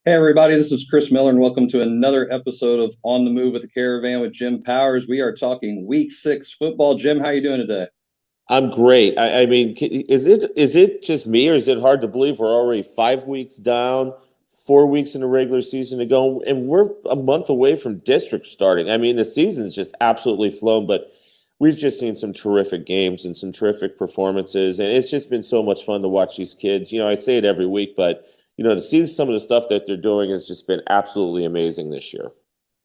Hey everybody, this is Chris Miller, and welcome to another episode of On the Move with the Caravan with Jim Powers. We are talking Week 6 football. Jim, how are you doing today? I'm great. I mean, is it just me, or is it hard to believe we're already 5 weeks down, 4 weeks in the regular season to go, and we're a month away from district starting? I mean, the season's just absolutely flown, but we've just seen some terrific games and some terrific performances, and it's just been so much fun to watch these kids. I say it every week, but to see some of the stuff that they're doing has just been absolutely amazing this year.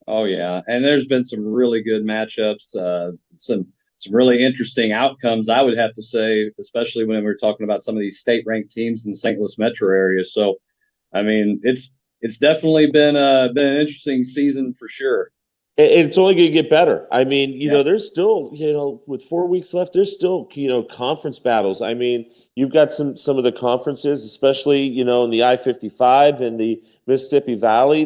Oh yeah, and there's been some really good matchups, some really interesting outcomes, I would have to say, especially when we're talking about some of these state-ranked teams in the St. Louis metro area. So, I mean, it's definitely been an interesting season for sure. It's only going to get better. I mean, Yeah. there's still, with 4 weeks left, there's still, conference battles. I mean, you've got some of the conferences, especially, in the I-55 and the Mississippi Valley,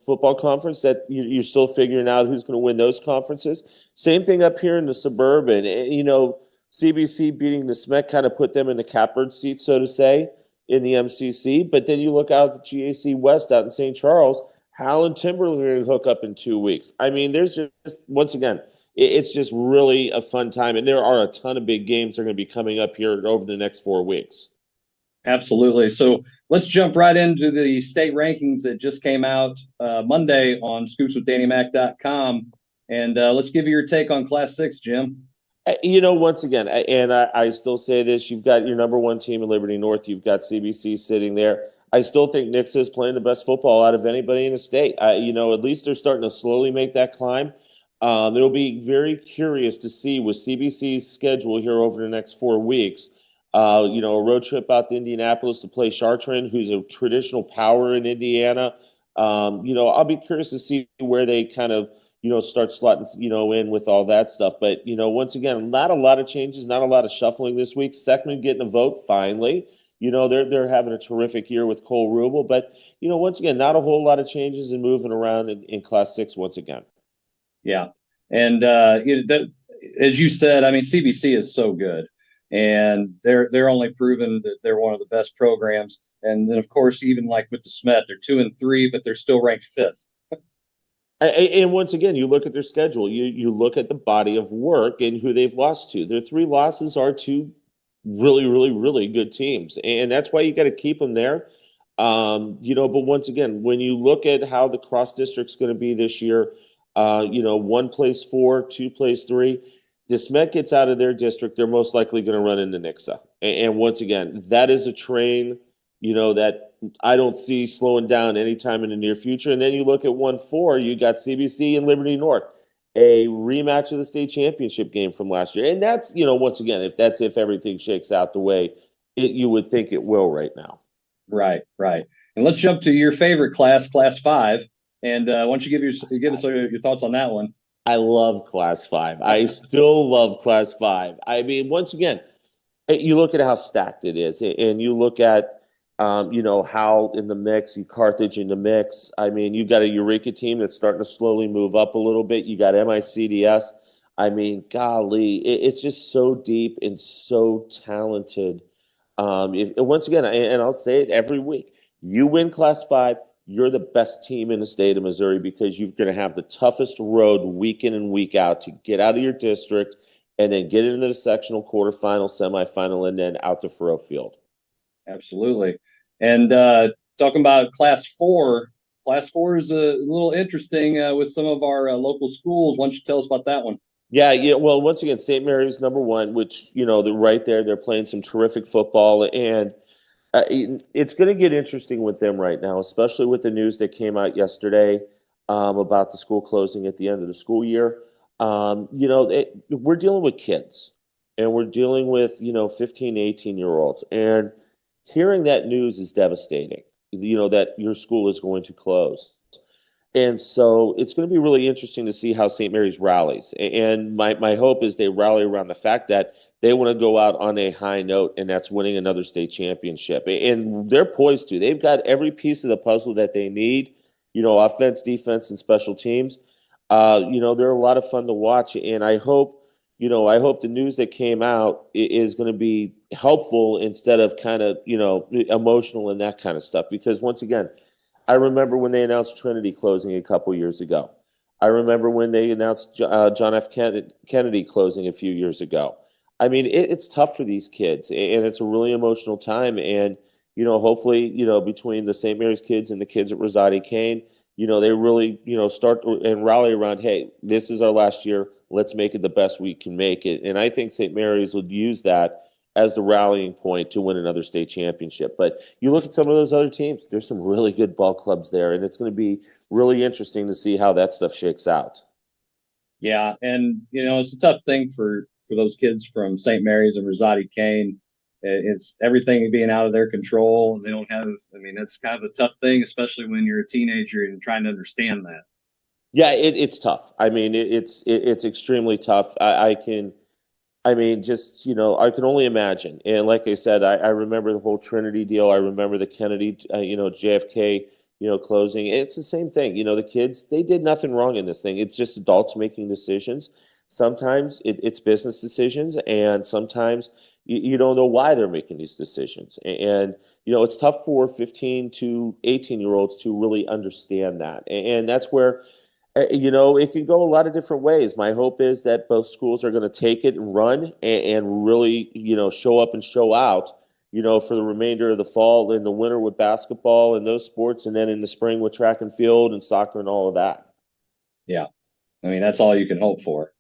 football conference that you're still figuring out who's going to win those conferences. Same thing up here in the suburban. CBC beating the SMEC kind of put them in the catbird seat, so to say, in the MCC. But then you look out at the GAC West out in St. Charles. Hal and Timberland are going to hook up in 2 weeks. I mean, there's just, once again, it's just really a fun time. And there are a ton of big games that are going to be coming up here over the next 4 weeks. Absolutely. So let's jump right into the state rankings that just came out Monday on scoopswithdannymac.com. And let's give you your take on Class 6, Jim. Once again, and I still say this, you've got your number one team in Liberty North. You've got CBC sitting there. I still think Nixa is playing the best football out of anybody in the state. At least they're starting to slowly make that climb. It'll be very curious to see with CBC's schedule here over the next 4 weeks. A road trip out to Indianapolis to play Chartrand, who's a traditional power in Indiana. I'll be curious to see where they kind of, start slotting, in with all that stuff. But, once again, not a lot of changes, not a lot of shuffling this week. Seckman getting a vote finally. They're having a terrific year with Cole Rubel, but once again, not a whole lot of changes and moving around in Class 6 once again. Yeah, and as you said, I mean, CBC is so good, and they're only proven that they're one of the best programs. And then, of course, even like with the Smet, they're 2-3, but they're still ranked fifth. And once again, you look at their schedule, you look at the body of work and who they've lost to. Their 3 losses are to really, really, really good teams. And that's why you got to keep them there. But once again, when you look at how the cross district's going to be this year, 1 plays 4, 2 plays 3. Desmet gets out of their district, they're most likely going to run into Nixa. And once again, that is a train, that I don't see slowing down anytime in the near future. And then you look at 1-4, you got CBC and Liberty North, a rematch of the state championship game from last year. And that's, once again, if everything shakes out the way you would think it will right now. Right. And let's jump to your favorite class, Class 5. And why don't you give us your thoughts on that one? I love Class 5. I still love Class 5. I mean, once again, you look at how stacked it is, and you look at, how in the mix, Carthage in the mix. I mean, you got a Eureka team that's starting to slowly move up a little bit. You got MICDS. I mean, golly, it's just so deep and so talented. Once again, and I'll say it every week, you win Class 5, you're the best team in the state of Missouri because you're going to have the toughest road week in and week out to get out of your district and then get into the sectional, quarterfinal, semifinal, and then out to Faroe Field. Absolutely. And talking about Class 4, Class 4 is a little interesting with some of our local schools. Why don't you tell us about that one? Yeah. Well, once again, St. Mary's number 1, which, they're right there. They're playing some terrific football, and it's going to get interesting with them right now, especially with the news that came out yesterday about the school closing at the end of the school year. We're dealing with kids, and we're dealing with 15, 18-year-olds, and hearing that news is devastating. that your school is going to close. And so it's going to be really interesting to see how St. Mary's rallies. And my hope is they rally around the fact that they want to go out on a high note, and that's winning another state championship. And they're poised to. They've got every piece of the puzzle that they need, offense, defense, and special teams. They're a lot of fun to watch. And I hope the news that came out is going to be helpful instead of kind of, emotional and that kind of stuff. Because once again, I remember when they announced Trinity closing a couple years ago. I remember when they announced John F. Kennedy closing a few years ago. I mean, it's tough for these kids, and it's a really emotional time. And, hopefully, between the St. Mary's kids and the kids at Rosati Kane, they really, start and rally around, hey, this is our last year. Let's make it the best we can make it. And I think St. Mary's would use that as the rallying point to win another state championship. But you look at some of those other teams, there's some really good ball clubs there, and it's going to be really interesting to see how that stuff shakes out. Yeah, and, it's a tough thing for those kids from St. Mary's and Rosati Kane. It's everything being out of their control, and they don't have – that's kind of a tough thing, especially when you're a teenager and trying to understand that. Yeah, it's tough. It's extremely tough. I can only imagine. And like I said, I remember the whole Trinity deal. I remember the Kennedy, JFK, closing. It's the same thing. The kids, they did nothing wrong in this thing. It's just adults making decisions. Sometimes it's business decisions, and sometimes you don't know why they're making these decisions. And it's tough for 15 to 18-year-olds to really understand that. And that's where it can go a lot of different ways. My hope is that both schools are going to take it and run and really, show up and show out, for the remainder of the fall, in the winter with basketball and those sports, and then in the spring with track and field and soccer and all of that. Yeah. That's all you can hope for.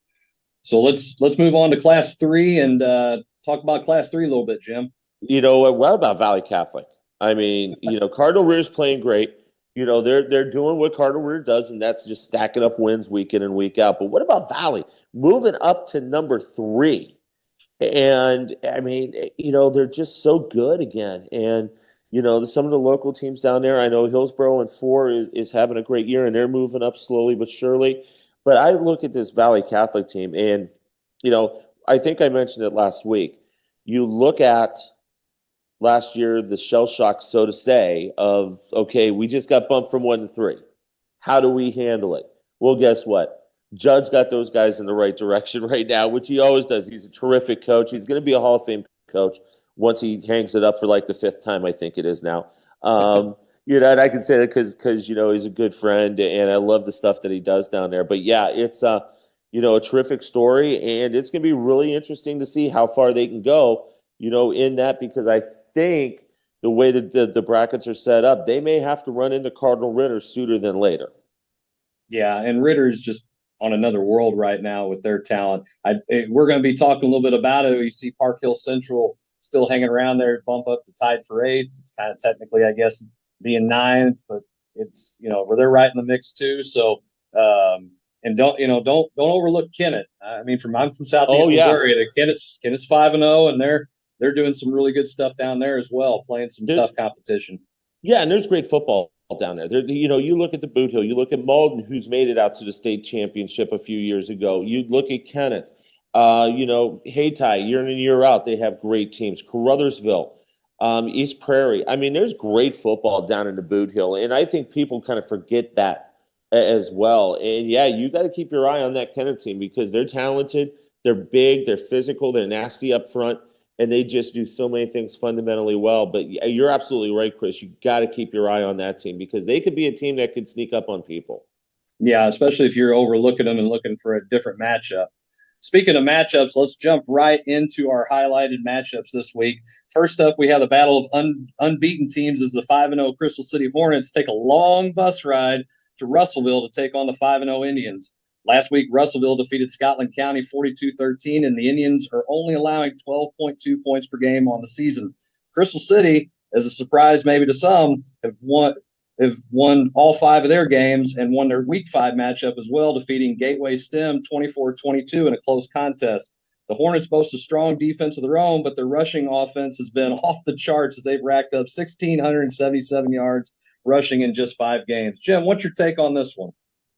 So let's move on to Class 3 and talk about Class 3 a little bit, Jim. What about Valley Catholic? Cardinal Rear's playing great. They're doing what Cardinal Rear does, and that's just stacking up wins week in and week out. But what about Valley? Moving up to number 3. And, they're just so good again. And, some of the local teams down there, I know Hillsborough in 4 is having a great year, and they're moving up slowly but surely. But I look at this Valley Catholic team, and, I think I mentioned it last week. You look at last year, the shell shock, so to say, of, okay, we just got bumped from 1 to 3. How do we handle it? Well, guess what? Judd's got those guys in the right direction right now, which he always does. He's a terrific coach. He's going to be a Hall of Fame coach once he hangs it up for like the 5th time, I think it is now. And I can say that because he's a good friend, and I love the stuff that he does down there. But yeah, it's a terrific story, and it's going to be really interesting to see how far they can go, in that, because I think the way that the brackets are set up, they may have to run into Cardinal Ritter sooner than later. Yeah, and Ritter's just on another world right now with their talent. We're going to be talking a little bit about it. You see Park Hill Central still hanging around there, bump up to tied for 8th. It's kind of technically, I guess, being 9th, but it's where they're right in the mix too. So and don't overlook Kennett. I'm from Southeast Missouri. Kennett's 5-0, and they're doing some really good stuff down there as well, playing some tough competition. Yeah, and there's great football down there. You look at the Boot Hill, you look at Malden, who's made it out to the state championship a few years ago. You look at Kennett, Haytie, year in and year out, they have great teams. Caruthersville, East Prairie. There's great football down in the Boot Hill, and I think people kind of forget that as well. And yeah, you got to keep your eye on that Kennett team because they're talented, they're big, they're physical, they're nasty up front. And they just do so many things fundamentally well. But you're absolutely right, Chris. You got to keep your eye on that team because they could be a team that could sneak up on people. Yeah, especially if you're overlooking them and looking for a different matchup. Speaking of matchups, let's jump right into our highlighted matchups this week. First up, we have the battle of unbeaten teams as the 5-0 Crystal City Hornets take a long bus ride to Russellville to take on the 5-0 Indians. Last week, Russellville defeated Scotland County 42-13, and the Indians are only allowing 12.2 points per game on the season. Crystal City, as a surprise maybe to some, have won all 5 of their games and won their Week 5 matchup as well, defeating Gateway STEM 24-22 in a close contest. The Hornets boast a strong defense of their own, but their rushing offense has been off the charts as they've racked up 1,677 yards rushing in just 5 games. Jim, what's your take on this one?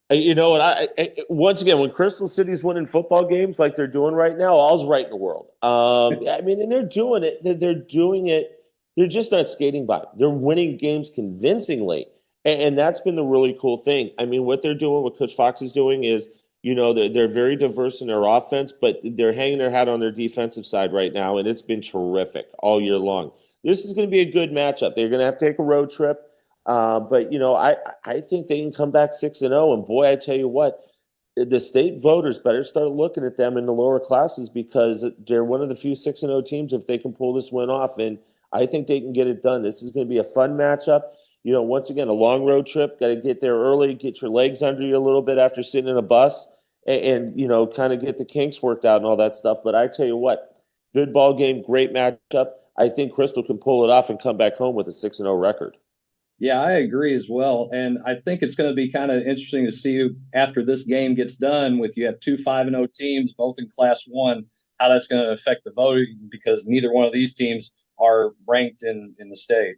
You know what? Once again, when Crystal City's winning football games like they're doing right now, all's right in the world. I mean, and they're doing it. They're doing it. They're just not skating by. They're winning games convincingly, and that's been the really cool thing. I mean, what they're doing, what Coach Fox is doing, is they're very diverse in their offense, but they're hanging their hat on their defensive side right now, and it's been terrific all year long. This is going to be a good matchup. They're going to have to take a road trip. But I think they can come back 6-0, and boy, I tell you what, the state voters better start looking at them in the lower classes because they're one of the few 6-0 teams if they can pull this win off, and I think they can get it done. This is going to be a fun matchup. Once again, a long road trip. Got to get there early, get your legs under you a little bit after sitting in a bus, and kind of get the kinks worked out and all that stuff. But I tell you what, good ball game, great matchup. I think Crystal can pull it off and come back home with a 6-0 record. Yeah, I agree as well. And I think it's going to be kind of interesting to see after this game gets done with you have two 5-0 teams, both in Class 1, how that's going to affect the voting because neither one of these teams are ranked in the state.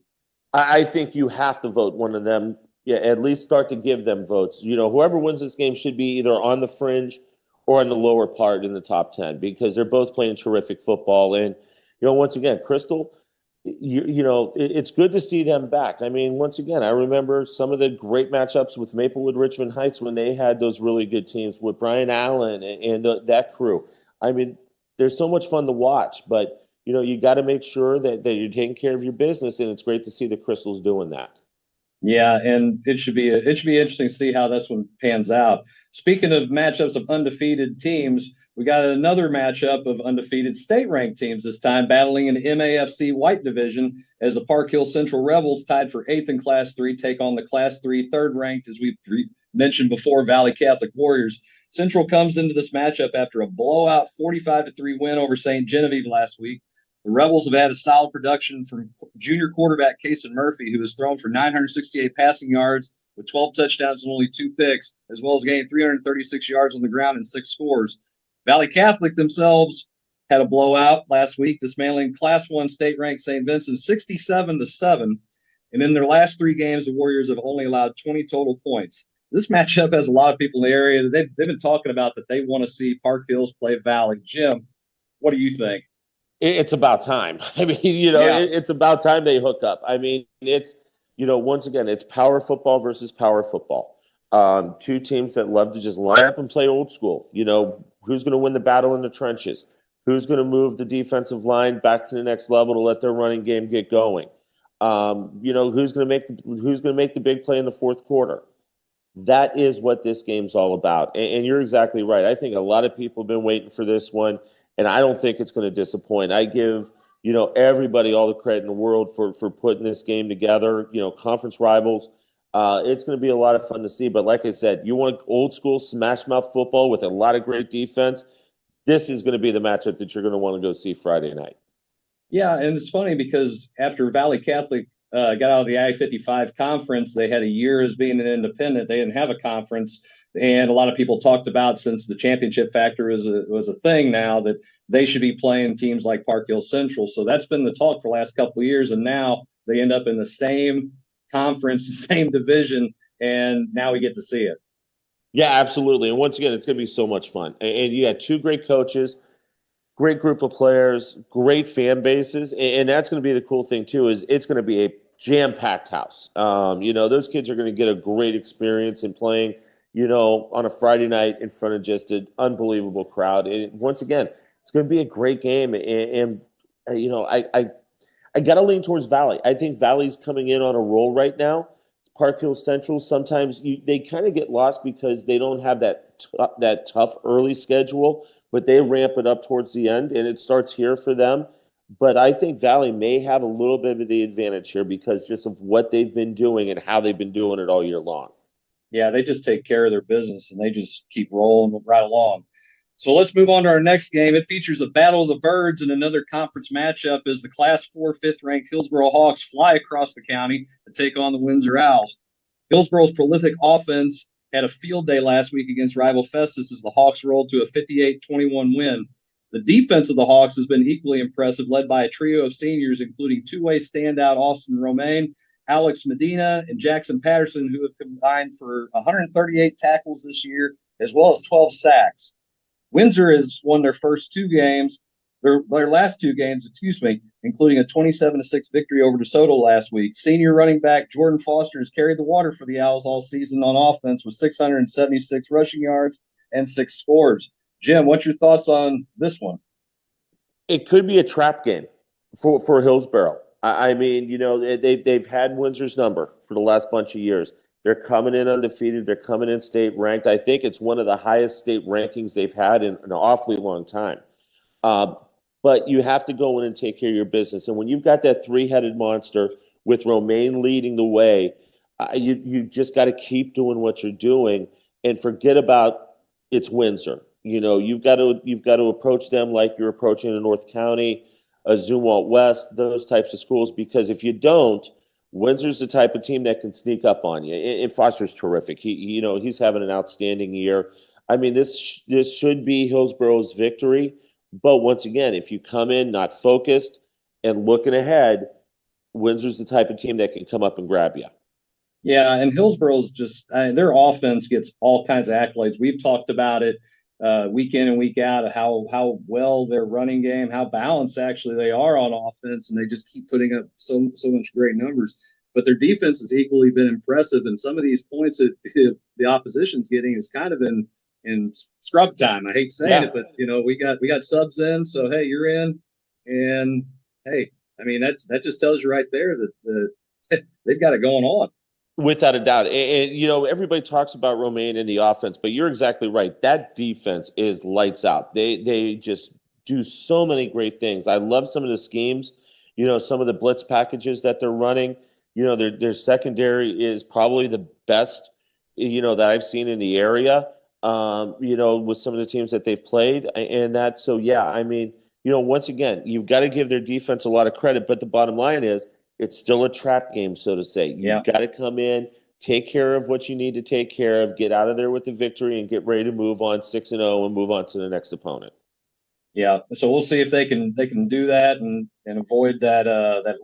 I think you have to vote one of them. Yeah, at least start to give them votes. Whoever wins this game should be either on the fringe or in the lower part in the top 10 because they're both playing terrific football. And, once again, Crystal – it's good to see them back. I mean, once again, I remember some of the great matchups with Maplewood, Richmond Heights when they had those really good teams with Brian Allen and that crew. I mean, there's so much fun to watch, but you got to make sure that you're taking care of your business, and it's great to see the Crystals doing that. Yeah, and it should be interesting to see how this one pans out. Speaking of matchups of undefeated teams, we got another matchup of undefeated state-ranked teams this time battling in the MAFC White Division as the Park Hill Central Rebels tied for 8th in Class 3 take on the Class 3 third-ranked, as we mentioned before, Valley Catholic Warriors. Central comes into this matchup after a blowout 45-3 win over St. Genevieve last week. The Rebels have had a solid production from junior quarterback Kason Murphy, who has thrown for 968 passing yards with 12 touchdowns and only 2 picks, as well as gained 336 yards on the ground and 6 scores. Valley Catholic themselves had a blowout last week, dismantling Class 1 state-ranked St. Vincent 67-7. And in their last 3 games, the Warriors have only allowed 20 total points. This matchup has a lot of people in the area that they've been talking about that they want to see Park Hills play Valley. Jim, what do you think? It's about time. I mean, it's about time they hook up. I mean, it's, once again, it's power football versus power football. Two teams that love to just line up and play old school. Who's going to win the battle in the trenches? Who's going to move the defensive line back to the next level to let their running game get going? Who's going to make the big play in the fourth quarter? That is what this game's all about. And you're exactly right. I think a lot of people have been waiting for this one, and I don't think it's going to disappoint. I give everybody all the credit in the world for putting this game together. Conference rivals. It's going to be a lot of fun to see. But like I said, you want old school smash mouth football with a lot of great defense. This is going to be the matchup that you're going to want to go see Friday night. Yeah, and it's funny because after Valley Catholic got out of the I-55 conference, they had a year as being an independent. They didn't have a conference. And a lot of people talked about, since the championship factor was a thing now, that they should be playing teams like Park Hill Central. So that's been the talk for the last couple of years. And now they end up in the same conference, same division, and now we get to see it. Yeah, absolutely. And once again, it's going to be so much fun. And you got 2 great coaches, great group of players, great fan bases. And that's going to be the cool thing, too, is it's going to be a jam-packed house. Those kids are going to get a great experience in playing, on a Friday night in front of just an unbelievable crowd. And once again, it's going to be a great game. And I got to lean towards Valley. I think Valley's coming in on a roll right now. Park Hill Central, sometimes they kind of get lost because they don't have that tough early schedule, but they ramp it up towards the end, and it starts here for them. But I think Valley may have a little bit of the advantage here because just of what they've been doing and how they've been doing it all year long. Yeah, they just take care of their business, and they just keep rolling right along. So let's move on to our next game. It features a battle of the birds and another conference matchup as the Class 4 5th-ranked Hillsboro Hawks fly across the county to take on the Windsor Owls. Hillsboro's prolific offense had a field day last week against rival Festus as the Hawks rolled to a 58-21 win. The defense of the Hawks has been equally impressive, led by a trio of seniors, including two-way standout Austin Romaine, Alex Medina, and Jackson Patterson, who have combined for 138 tackles this year, as well as 12 sacks. Windsor has won their first two games, their last two games, including a 27-6 victory over DeSoto last week. Senior running back Jordan Foster has carried the water for the Owls all season on offense with 676 rushing yards and 6 scores. Jim, what's your thoughts on this one? It could be a trap game for Hillsborough. I mean, they've had Windsor's number for the last bunch of years. They're coming in undefeated. They're coming in state ranked. I think it's one of the highest state rankings they've had in an awfully long time. But you have to go in and take care of your business. And when you've got that three-headed monster with Romaine leading the way, you just got to keep doing what you're doing and forget about it's Windsor. You've got to approach them like you're approaching a North County, a Zumwalt West, those types of schools, because if you don't, Windsor's the type of team that can sneak up on you. And Foster's terrific. He's having an outstanding year. I mean, this should be Hillsborough's victory. But once again, if you come in not focused and looking ahead, Windsor's the type of team that can come up and grab you. Yeah, and Hillsborough's their offense gets all kinds of accolades. We've talked about it week in and week out of how well their running game, how balanced actually they are on offense, and they just keep putting up so much great numbers. But their defense has equally been impressive, and some of these points that the opposition's getting is kind of in scrub time. I hate saying it, but we got subs in, so hey, you're in, and hey, I mean that just tells you right there that they've got it going on. Without a doubt. And everybody talks about Romaine in the offense, but you're exactly right. That defense is lights out. They just do so many great things. I love some of the schemes, some of the blitz packages that they're running. Their secondary is probably the best, that I've seen in the area, with some of the teams that they've played. And that, so yeah, I mean, once again, you've got to give their defense a lot of credit, but the bottom line is, it's still a trap game, so to say. You've got to come in, take care of what you need to take care of, get out of there with the victory, and get ready to move on 6-0 and move on to the next opponent. Yeah, so we'll see if they can do that and avoid that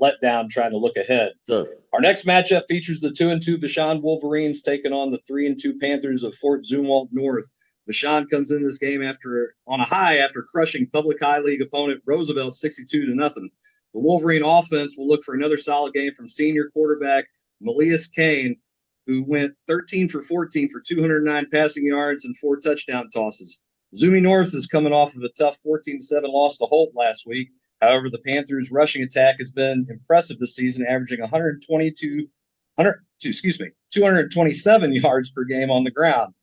letdown trying to look ahead. Sure. Our next matchup features the 2-2 Vashon Wolverines taking on the 3-2 Panthers of Fort Zumwalt North. Vashon comes in this game on a high after crushing Public High League opponent Roosevelt 62-0. The Wolverine offense will look for another solid game from senior quarterback Melias Kane, who went 13 for 14 for 209 passing yards and 4 touchdown tosses. Zumi North is coming off of a tough 14-7 loss to Holt last week. However, the Panthers' rushing attack has been impressive this season, averaging 227 yards per game on the ground.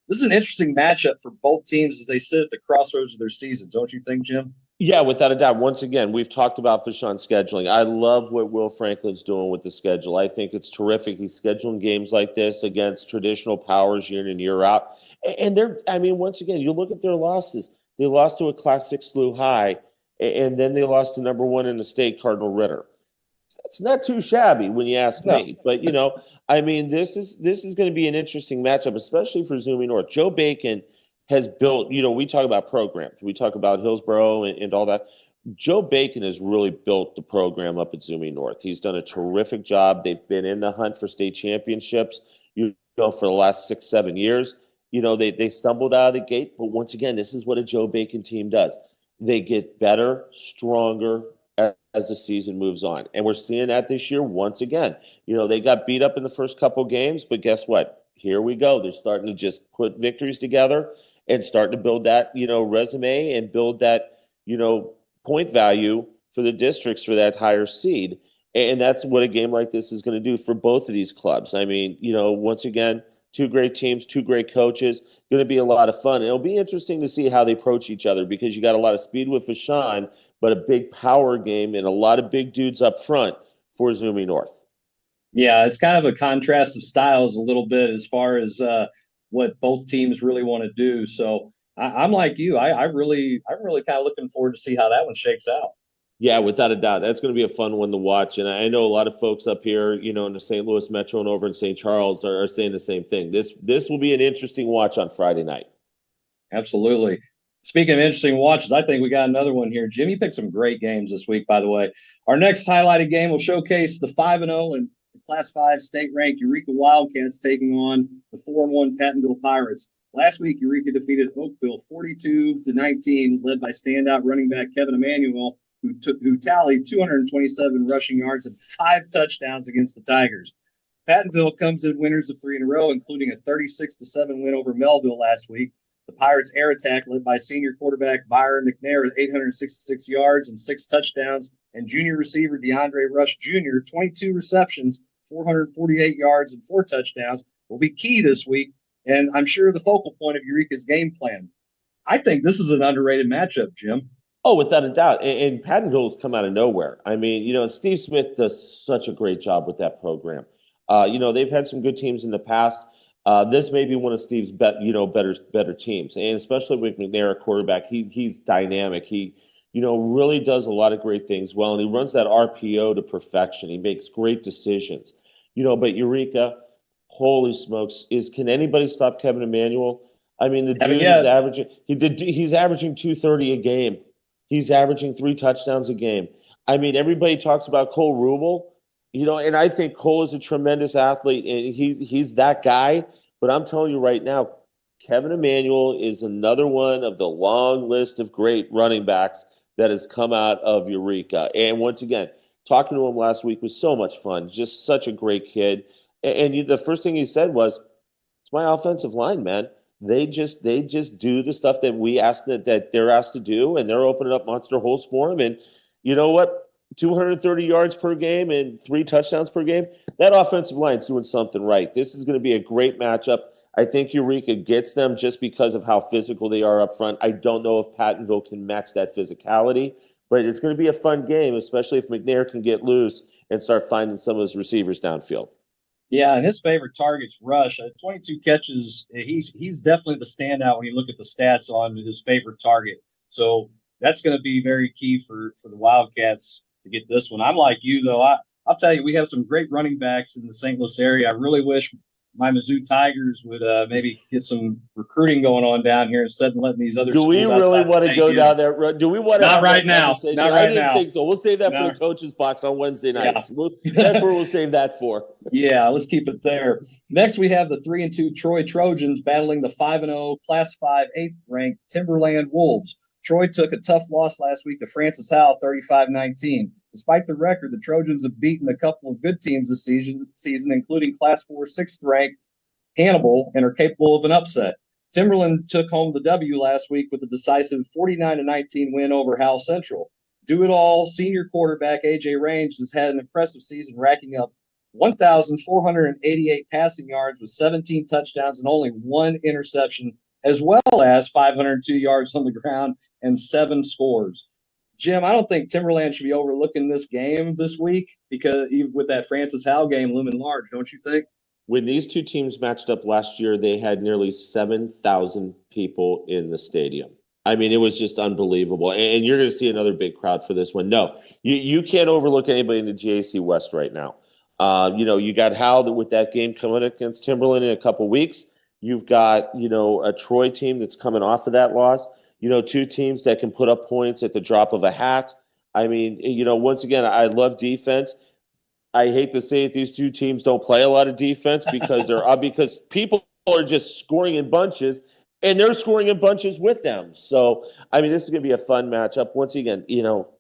This is an interesting matchup for both teams as they sit at the crossroads of their seasons, don't you think, Jim? Yeah, without a doubt. Once again, we've talked about Vashon scheduling. I love what Will Franklin's doing with the schedule. I think it's terrific. He's scheduling games like this against traditional powers year in and year out. And once again, you look at their losses. They lost to a Class 6 SLU High, and then they lost to number 1 in the state, Cardinal Ritter. It's not too shabby when you ask me. But, this is going to be an interesting matchup, especially for Zumi North. Joe Bacon has built, we talk about programs. We talk about Hillsborough and all that. Joe Bacon has really built the program up at Zumi North. He's done a terrific job. They've been in the hunt for state championships, for the last 6-7 years. They stumbled out of the gate, but once again, this is what a Joe Bacon team does. They get better, stronger as the season moves on. And we're seeing that this year once again. They got beat up in the first couple games, but guess what? Here we go. They're starting to just put victories together and starting to build that, resume and build that, point value for the districts for that higher seed. And that's what a game like this is going to do for both of these clubs. I mean, once again, 2 great teams, 2 great coaches, going to be a lot of fun. It'll be interesting to see how they approach each other because you got a lot of speed with Vashon, but a big power game and a lot of big dudes up front for Zumi North. Yeah, it's kind of a contrast of styles a little bit as far as what both teams really want to do. So I'm like you. I'm really kind of looking forward to see how that one shakes out. Yeah, without a doubt. That's going to be a fun one to watch. And I know a lot of folks up here, in the St. Louis Metro and over in St. Charles are saying the same thing. This will be an interesting watch on Friday night. Absolutely. Speaking of interesting watches, I think we got another one here. Jimmy picked some great games this week, by the way. Our next highlighted game will showcase the 5-0 and Class 5 state-ranked Eureka Wildcats taking on the 4-1 Pattonville Pirates. Last week, Eureka defeated Oakville 42-19, led by standout running back Kevin Emanuel, who tallied 227 rushing yards and 5 touchdowns against the Tigers. Pattonville comes in winners of 3 in a row, including a 36-7 win over Melville last week. The Pirates' air attack, led by senior quarterback Byron McNair with 866 yards and 6 touchdowns, and junior receiver DeAndre Rush Jr., 22 receptions, 448 yards, and 4 touchdowns, will be key this week, and I'm sure the focal point of Eureka's game plan. I think this is an underrated matchup, Jim. Oh, without a doubt. And Pattonville's come out of nowhere. I mean, Steve Smith does such a great job with that program. They've had some good teams in the past. This may be one of Steve's better teams, and especially with McNair at quarterback, he's dynamic. He really does a lot of great things well, and he runs that RPO to perfection. He makes great decisions. But Eureka, holy smokes, can anybody stop Kevin Emanuel? I mean, the dude is he's averaging 230 a game. He's averaging 3 touchdowns a game. I mean, everybody talks about Cole Rubel. And I think Cole is a tremendous athlete, and he's that guy. But I'm telling you right now, Kevin Emanuel is another one of the long list of great running backs that has come out of Eureka. And once again, talking to him last week was so much fun. Just such a great kid. And the first thing he said was, "It's my offensive line, man. They just do the stuff that we asked that they're asked to do, and they're opening up monster holes for him. And you know what? 230 yards per game and 3 touchdowns per game, that offensive line's doing something right. This is going to be a great matchup. I think Eureka gets them just because of how physical they are up front. I don't know if Pattonville can match that physicality, but it's going to be a fun game, especially if McNair can get loose and start finding some of his receivers downfield. Yeah, and his favorite target's Rush. 22 catches. He's definitely the standout when you look at the stats on his favorite target. So that's going to be very key for the Wildcats to get this one. I'm like you, though. I'll tell you, we have some great running backs in the St. Louis area. I really wish my Mizzou Tigers would maybe get some recruiting going on down here instead of letting these other schools. Do we really want to go down there? Do we want to? Not right now. Not right now. I didn't think so. We'll save that for the coaches box on Wednesday nights. Yeah. That's where we'll save that for. Yeah, let's keep it there. Next, we have the 3-2 Troy Trojans battling the 5-0 Class 5 8th-ranked Timberland Wolves. Troy took a tough loss last week to Francis Howell, 35-19. Despite the record, the Trojans have beaten a couple of good teams this season, including Class 4 6th-ranked Hannibal, and are capable of an upset. Timberland took home the W last week with a decisive 49-19 win over Howell Central. Do-it-all senior quarterback A.J. Range has had an impressive season, racking up 1,488 passing yards with 17 touchdowns and only 1 interception, as well as 502 yards on the ground and 7 scores. Jim, I don't think Timberland should be overlooking this game this week because even with that Francis Howell game looming large, don't you think? When these two teams matched up last year, they had nearly 7,000 people in the stadium. I mean, it was just unbelievable. And you're going to see another big crowd for this one. No, you can't overlook anybody in the GAC West right now. You got Howell with that game coming against Timberland in a couple weeks. You've got, a Troy team that's coming off of that loss. 2 teams that can put up points at the drop of a hat. I mean, once again, I love defense. I hate to say it, these 2 teams don't play a lot of defense because people are just scoring in bunches, and they're scoring in bunches with them. So, I mean, this is going to be a fun matchup. Once again, the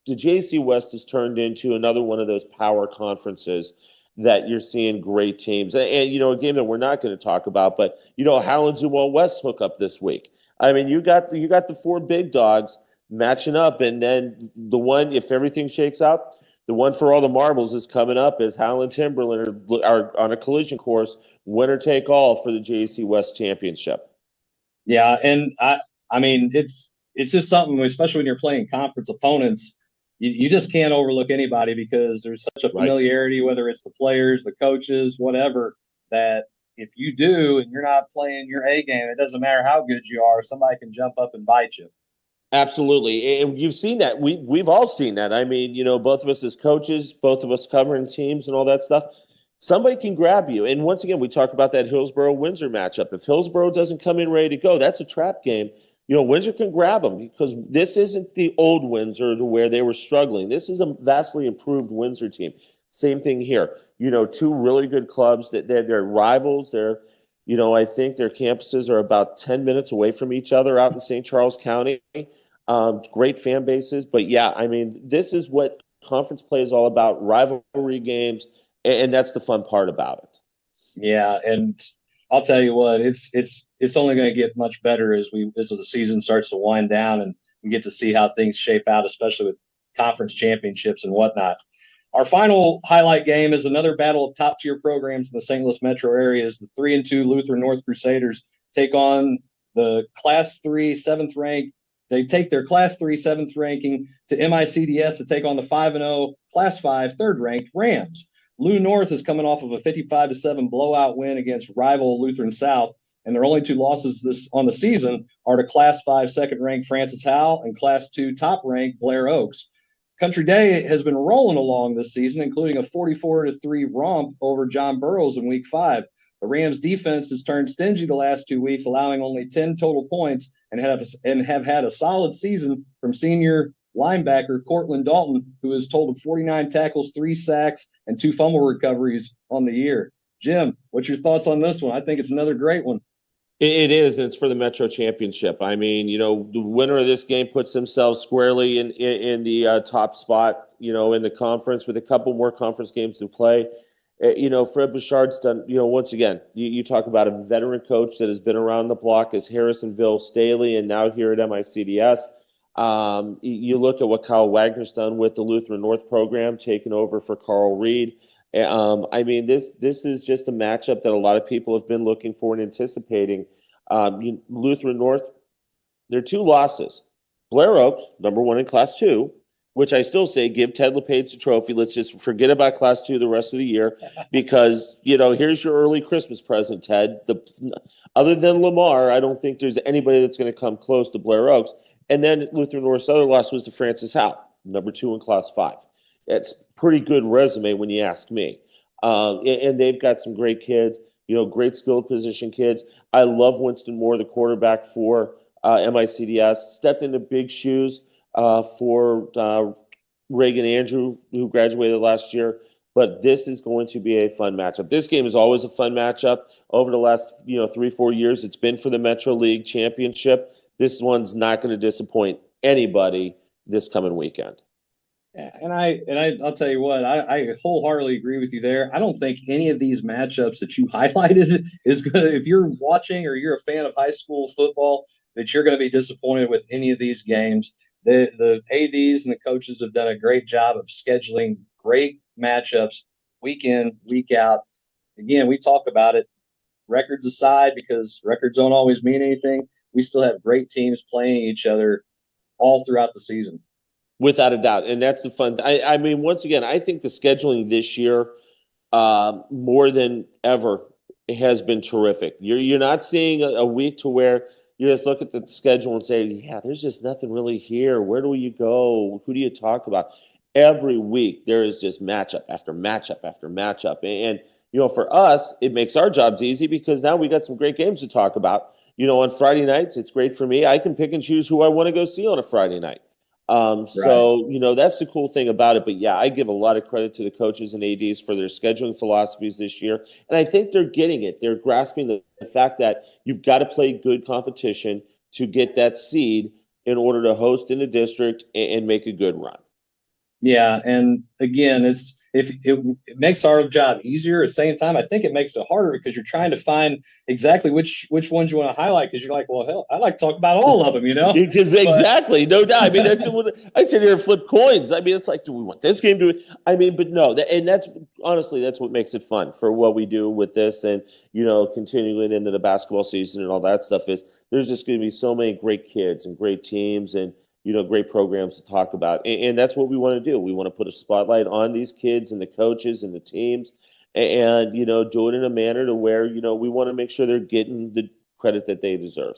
JC West has turned into another one of those power conferences that you're seeing great teams. And a game that we're not going to talk about, but, Howell and Zumwalt West hook up this week. I mean, you got the 4 big dogs matching up, and then the one, if everything shakes out, the one for all the marbles is coming up as Howell and Timberland are on a collision course, winner take all for the JAC West Championship. Yeah, and I mean it's just something, especially when you're playing conference opponents, you just can't overlook anybody because there's such a familiarity, whether it's the players, the coaches, whatever, that if you do and you're not playing your A game, it doesn't matter how good you are, somebody can jump up and bite you. Absolutely. And you've seen that. We've all seen that. I mean, both of us as coaches, both of us covering teams and all that stuff, somebody can grab you. And once again, we talk about that Hillsborough-Windsor matchup. If Hillsborough doesn't come in ready to go, that's a trap game. Windsor can grab them because this isn't the old Windsor to where they were struggling. This is a vastly improved Windsor team. Same thing here. Two really good clubs that they're rivals. I think their campuses are about 10 minutes away from each other out in St. Charles County. Great fan bases. But yeah, I mean, this is what conference play is all about, rivalry games, and that's the fun part about it. Yeah, and I'll tell you what, it's only going to get much better as the season starts to wind down and we get to see how things shape out, especially with conference championships and whatnot. Our final highlight game is another battle of top-tier programs in the St. Louis metro area. As the 3-2 Lutheran North Crusaders take on the Class 3 7th rank. They take their Class 3 7th ranking to MICDS to take on the 5-0 Class 5 3rd ranked Rams. Lou North is coming off of a 55-7 blowout win against rival Lutheran South, and their only two losses on the season are to Class 5 second-ranked Francis Howell and Class 2 top-ranked Blair Oaks. Country Day has been rolling along this season, including a 44-3 romp over John Burroughs in Week 5. The Rams' defense has turned stingy the last 2 weeks, allowing only 10 total points, and have had a solid season from senior linebacker Cortland Dalton, who has totaled 49 tackles, 3 sacks, and 2 fumble recoveries on the year. Jim, what's your thoughts on this one? I think it's another great one. It is, and it's for the Metro Championship. I mean, the winner of this game puts themselves squarely in the top spot, in the conference with a couple more conference games to play. Fred Bouchard's done, once again, you talk about a veteran coach that has been around the block as Harrisonville, Staley, and now here at MICDS. You look at what Kyle Wagner's done with the Lutheran North program, taking over for Carl Reed. I mean, this is just a matchup that a lot of people have been looking for and anticipating. Lutheran North, their 2 losses. Blair Oaks, number 1 in Class 2, which I still say give Ted LePage the trophy. Let's just forget about Class 2 the rest of the year because, here's your early Christmas present, Ted. Other than Lamar, I don't think there's anybody that's going to come close to Blair Oaks. And then Lutheran North's other loss was to Francis Howell, number 2 in Class 5. It's pretty good resume when you ask me. And they've got some great kids, great skilled position kids. I love Winston Moore, the quarterback for MICDS. Stepped into big shoes for Reagan Andrew, who graduated last year. But this is going to be a fun matchup. This game is always a fun matchup. Over the last 3-4 years, it's been for the Metro League Championship. This one's not going to disappoint anybody this coming weekend. And I'll tell you what, I wholeheartedly agree with you there. I don't think any of these matchups that you highlighted is going to, if you're watching or you're a fan of high school football, that you're going to be disappointed with any of these games. The ADs and the coaches have done a great job of scheduling great matchups week in, week out. Again, we talk about it, records aside, because records don't always mean anything. We still have great teams playing each other all throughout the season. Without a doubt. And that's the fun. I mean, once again, I think the scheduling this year, more than ever, has been terrific. You're not seeing a week to where you just look at the schedule and say, yeah, there's just nothing really here. Where do you go? Who do you talk about? Every week, there is just matchup after matchup after matchup. And for us, it makes our jobs easy because now we got some great games to talk about. On Friday nights, it's great for me. I can pick and choose who I want to go see on a Friday night. So, that's the cool thing about it. But yeah, I give a lot of credit to the coaches and ADs for their scheduling philosophies this year. And I think they're getting it. They're grasping the fact that you've got to play good competition to get that seed in order to host in the district and make a good run. Yeah. And again, it makes our job easier. At the same time, I think it makes it harder because you're trying to find exactly which ones you want to highlight because you're like, well, hell, I like to talk about all of them, Exactly. No doubt. I mean, that's what I sit here and flip coins. I mean, it's like, do we want this game? But no. And that's honestly, that's what makes it fun for what we do with this and, continuing into the basketball season and all that stuff is there's just going to be so many great kids and great teams and, great programs to talk about. And that's what we want to do. We want to put a spotlight on these kids and the coaches and the teams and, do it in a manner to where, we want to make sure they're getting the credit that they deserve.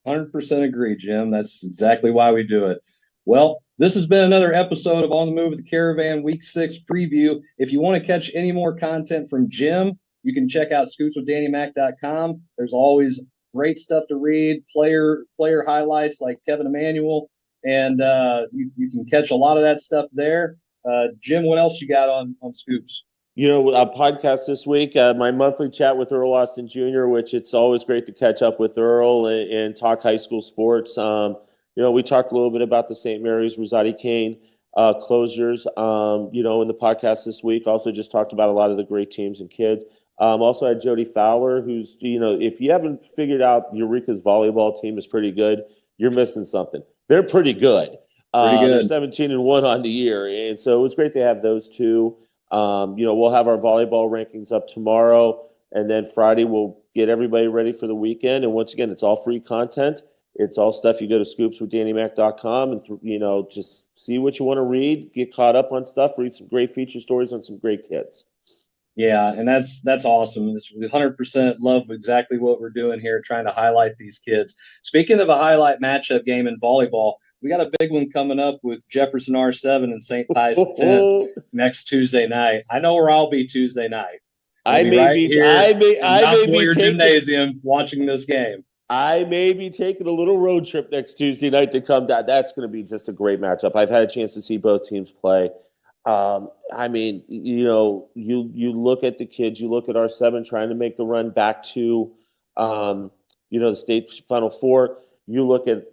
100% agree, Jim. That's exactly why we do it. Well, this has been another episode of On the Move with the Caravan Week 6 preview. If you want to catch any more content from Jim, you can check out scootswithdannymac.com. There's always great stuff to read, player highlights like Kevin Emanuel, and you can catch a lot of that stuff there. Jim, what else you got on Scoops? A podcast this week, my monthly chat with Earl Austin Jr., which it's always great to catch up with Earl and talk high school sports. We talked a little bit about the St. Mary's Rosati Kane closures, in the podcast this week. Also just talked about a lot of the great teams and kids. Also had Jody Fowler, who's, if you haven't figured out Eureka's volleyball team is pretty good, you're missing something. They're pretty good. They're 17-1 on the year. And so it was great to have those two. We'll have our volleyball rankings up tomorrow, and then Friday we'll get everybody ready for the weekend. And once again, it's all free content. It's all stuff. You go to scoopswithdannymac.com and, just see what you want to read, get caught up on stuff, read some great feature stories on some great kids. Yeah, and that's awesome. This 100% love exactly what we're doing here, trying to highlight these kids. Speaking of a highlight matchup game in volleyball, we got a big one coming up with Jefferson R7 and St. Pius X next Tuesday night. I know where I'll be Tuesday night. I may be Gymnasium watching this game. I may be taking a little road trip next Tuesday night to come down. That's going to be just a great matchup. I've had a chance to see both teams play. You look at the kids, you look at R7 trying to make the run back to, the state Final Four. You look at,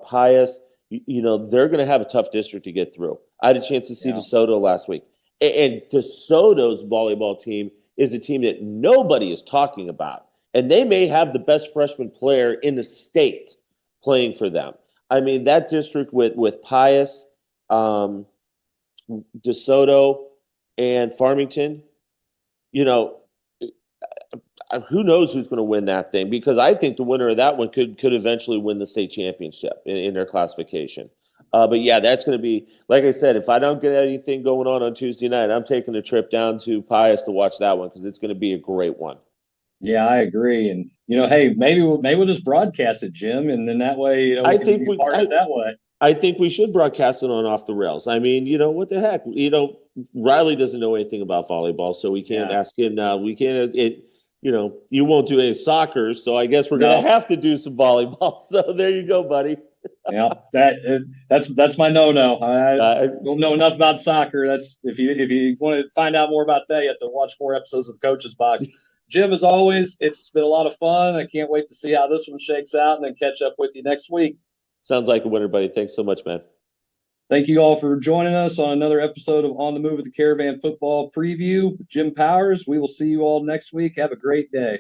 Pius, they're going to have a tough district to get through. I had a chance to see DeSoto last week. And DeSoto's volleyball team is a team that nobody is talking about. And they may have the best freshman player in the state playing for them. I mean, that district with Pius, DeSoto, and Farmington, who knows who's going to win that thing? Because I think the winner of that one could eventually win the state championship in their classification. But yeah, that's going to be, like I said, if I don't get anything going on Tuesday night, I'm taking a trip down to Pius to watch that one because it's going to be a great one. Yeah, I agree. And, hey, maybe we'll just broadcast it, Jim. And then that way, we can be part of it that way. I think we should broadcast it on Off the Rails. I mean, what the heck? Riley doesn't know anything about volleybable, so we can't ask him. We can't. You won't do any soccer, so I guess we're going to have to do some volleyball. So there you go, buddy. Yeah, that's my no-no. I don't know enough about soccer. That's if you want to find out more about that, you have to watch more episodes of the Coach's Box. Jim, as always, it's been a lot of fun. I can't wait to see how this one shakes out and then catch up with you next week. Sounds like a winner, buddy. Thanks so much, man. Thank you all for joining us on another episode of On the Move with the Caravan Football Preview. Jim Powers, we will see you all next week. Have a great day.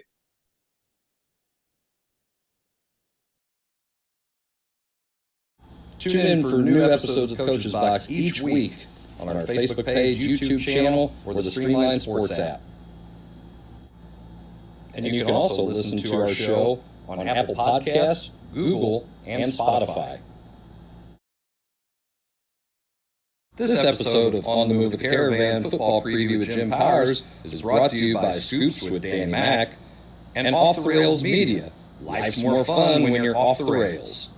Tune in for new episodes of Coach's Box each week on our Facebook page, YouTube channel, or the Streamline Sports app. And you can also listen to our show on Apple Podcasts, Google, and Spotify. This episode of On the Move with the Caravan Football Preview with Jim Powers is brought to you by Scoops with Danny Mac and Off the Rails Media. Life's more fun when you're off the rails.